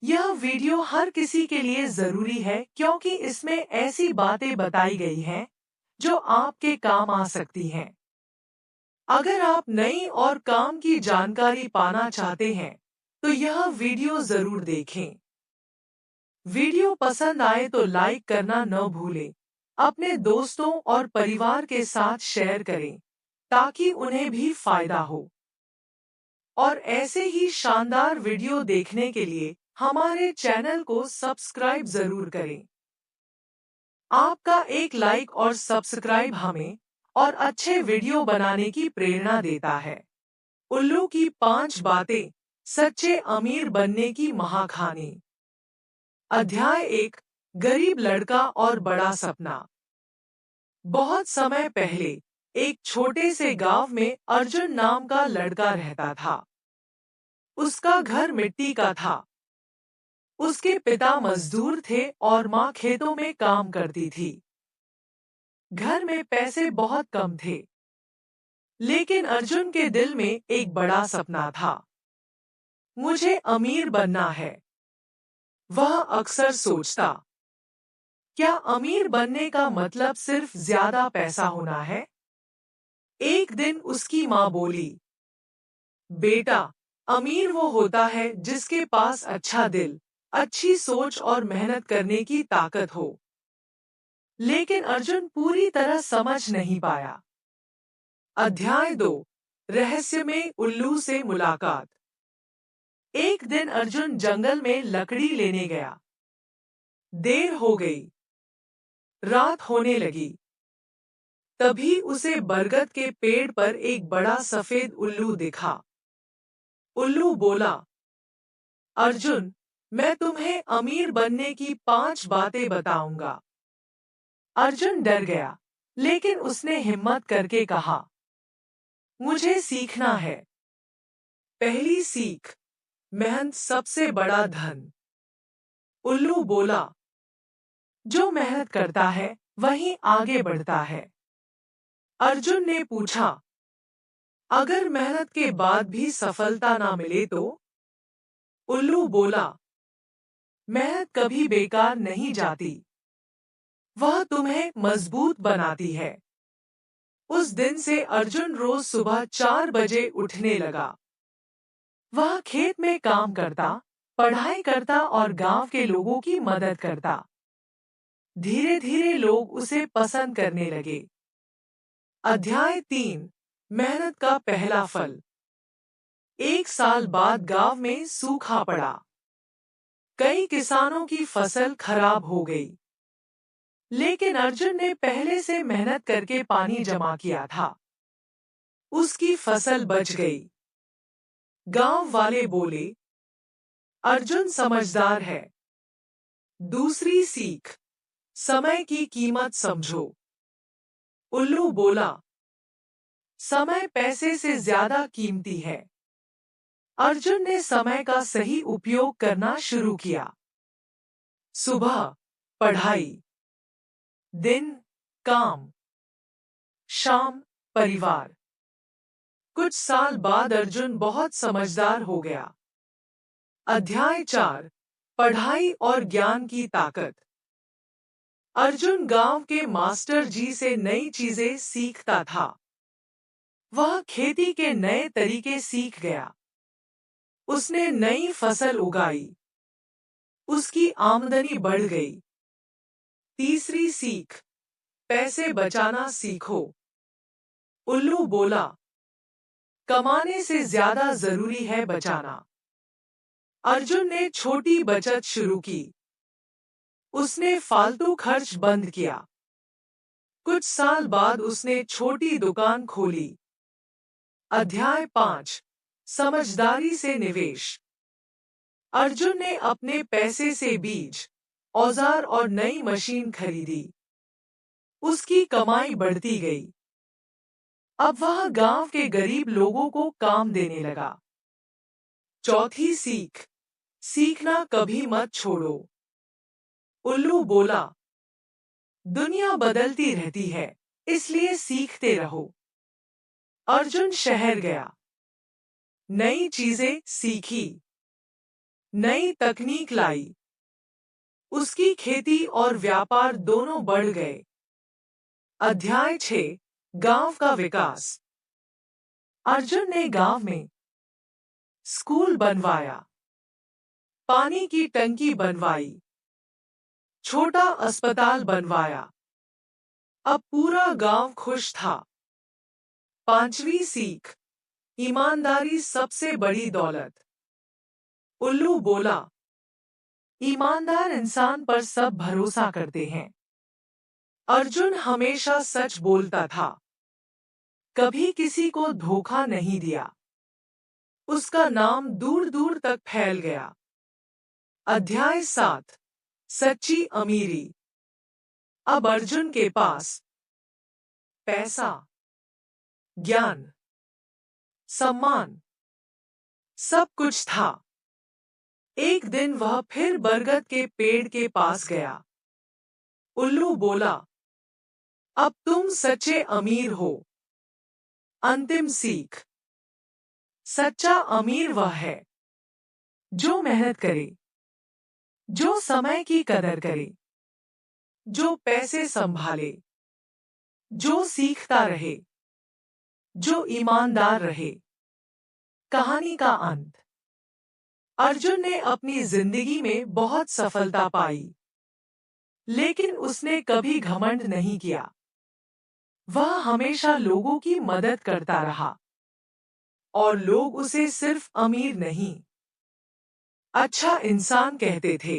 यह वीडियो हर किसी के लिए जरूरी है क्योंकि इसमें ऐसी बातें बताई गई हैं जो आपके काम आ सकती हैं। अगर आप नई और काम की जानकारी पाना चाहते हैं, तो यह वीडियो जरूर देखें। वीडियो पसंद आए तो लाइक करना न भूलें। अपने दोस्तों और परिवार के साथ शेयर करें ताकि उन्हें भी फायदा हो। और ऐसे ही शानदार वीडियो देखने के लिए हमारे चैनल को सब्सक्राइब जरूर करें। आपका एक लाइक और सब्सक्राइब हमें और अच्छे वीडियो बनाने की प्रेरणा देता है। उल्लू की 5 बातें सच्चे अमीर बनने की महाकहानी। अध्याय 1। गरीब लड़का और बड़ा सपना। बहुत समय पहले एक छोटे से गांव में अर्जुन नाम का लड़का रहता था। उसका घर मिट्टी का था। उसके पिता मजदूर थे और माँ खेतों में काम करती थी। घर में पैसे बहुत कम थे, लेकिन अर्जुन के दिल में एक बड़ा सपना था। मुझे अमीर बनना है, वह अक्सर सोचता। क्या अमीर बनने का मतलब सिर्फ ज्यादा पैसा होना है? एक दिन उसकी माँ बोली, बेटा, अमीर वो होता है जिसके पास अच्छा दिल, अच्छी सोच और मेहनत करने की ताकत हो। लेकिन अर्जुन पूरी तरह समझ नहीं पाया। अध्याय 2। रहस्य में उल्लू से मुलाकात। एक दिन अर्जुन जंगल में लकड़ी लेने गया। देर हो गई, रात होने लगी। तभी उसे बरगद के पेड़ पर एक बड़ा सफेद उल्लू दिखा। उल्लू बोला, अर्जुन, मैं तुम्हें अमीर बनने की 5 बातें बताऊंगा। अर्जुन डर गया, लेकिन उसने हिम्मत करके कहा, मुझे सीखना है। पहली सीख, मेहनत सबसे बड़ा धन। उल्लू बोला, जो मेहनत करता है वही आगे बढ़ता है। अर्जुन ने पूछा, अगर मेहनत के बाद भी सफलता ना मिले तो? उल्लू बोला, मेहनत कभी बेकार नहीं जाती, वह तुम्हें मजबूत बनाती है। उस दिन से अर्जुन रोज सुबह 4 बजे उठने लगा। वह खेत में काम करता, पढ़ाई करता और गांव के लोगों की मदद करता। धीरे धीरे लोग उसे पसंद करने लगे। अध्याय 3। मेहनत का पहला फल। एक साल बाद गांव में सूखा पड़ा। कई किसानों की फसल खराब हो गई। लेकिन अर्जुन ने पहले से मेहनत करके पानी जमा किया था। उसकी फसल बच गई। गांव वाले बोले, अर्जुन समझदार है। दूसरी सीख, समय की कीमत समझो। उल्लू बोला, समय पैसे से ज्यादा कीमती है। अर्जुन ने समय का सही उपयोग करना शुरू किया। सुबह पढ़ाई, दिन काम, शाम परिवार। कुछ साल बाद अर्जुन बहुत समझदार हो गया। अध्याय 4। पढ़ाई और ज्ञान की ताकत। अर्जुन गांव के मास्टर जी से नई चीजें सीखता था। वह खेती के नए तरीके सीख गया। उसने नई फसल उगाई। उसकी आमदनी बढ़ गई। तीसरी सीख, पैसे बचाना सीखो। उल्लू बोला, कमाने से ज्यादा जरूरी है बचाना। अर्जुन ने छोटी बचत शुरू की। उसने फालतू खर्च बंद किया। कुछ साल बाद उसने छोटी दुकान खोली। अध्याय 5। समझदारी से निवेश। अर्जुन ने अपने पैसे से बीज, औजार और नई मशीन खरीदी। उसकी कमाई बढ़ती गई। अब वह गांव के गरीब लोगों को काम देने लगा। चौथी सीख, सीखना कभी मत छोड़ो। उल्लू बोला, दुनिया बदलती रहती है, इसलिए सीखते रहो। अर्जुन शहर गया, नई चीजें सीखी, नई तकनीक लाई। उसकी खेती और व्यापार दोनों बढ़ गए। अध्याय 6, गांव का विकास। अर्जुन ने गांव में स्कूल बनवाया, पानी की टंकी बनवाई, छोटा अस्पताल बनवाया। अब पूरा गांव खुश था। 5वीं सीख, ईमानदारी सबसे बड़ी दौलत। उल्लू बोला, ईमानदार इंसान पर सब भरोसा करते हैं। अर्जुन हमेशा सच बोलता था, कभी किसी को धोखा नहीं दिया। उसका नाम दूर दूर तक फैल गया। अध्याय 7, सच्ची अमीरी। अब अर्जुन के पास पैसा, ज्ञान, सम्मान, सब कुछ था। एक दिन वह फिर बरगद के पेड़ के पास गया। उल्लू बोला, अब तुम सच्चे अमीर हो। अंतिम सीख, सच्चा अमीर वह है जो मेहनत करे, जो समय की कदर करे, जो पैसे संभाले, जो सीखता रहे, जो ईमानदार रहे। कहानी का अंत। अर्जुन ने अपनी जिंदगी में बहुत सफलता पाई, लेकिन उसने कभी घमंड नहीं किया। वह हमेशा लोगों की मदद करता रहा, और लोग उसे सिर्फ अमीर नहीं, अच्छा इंसान कहते थे।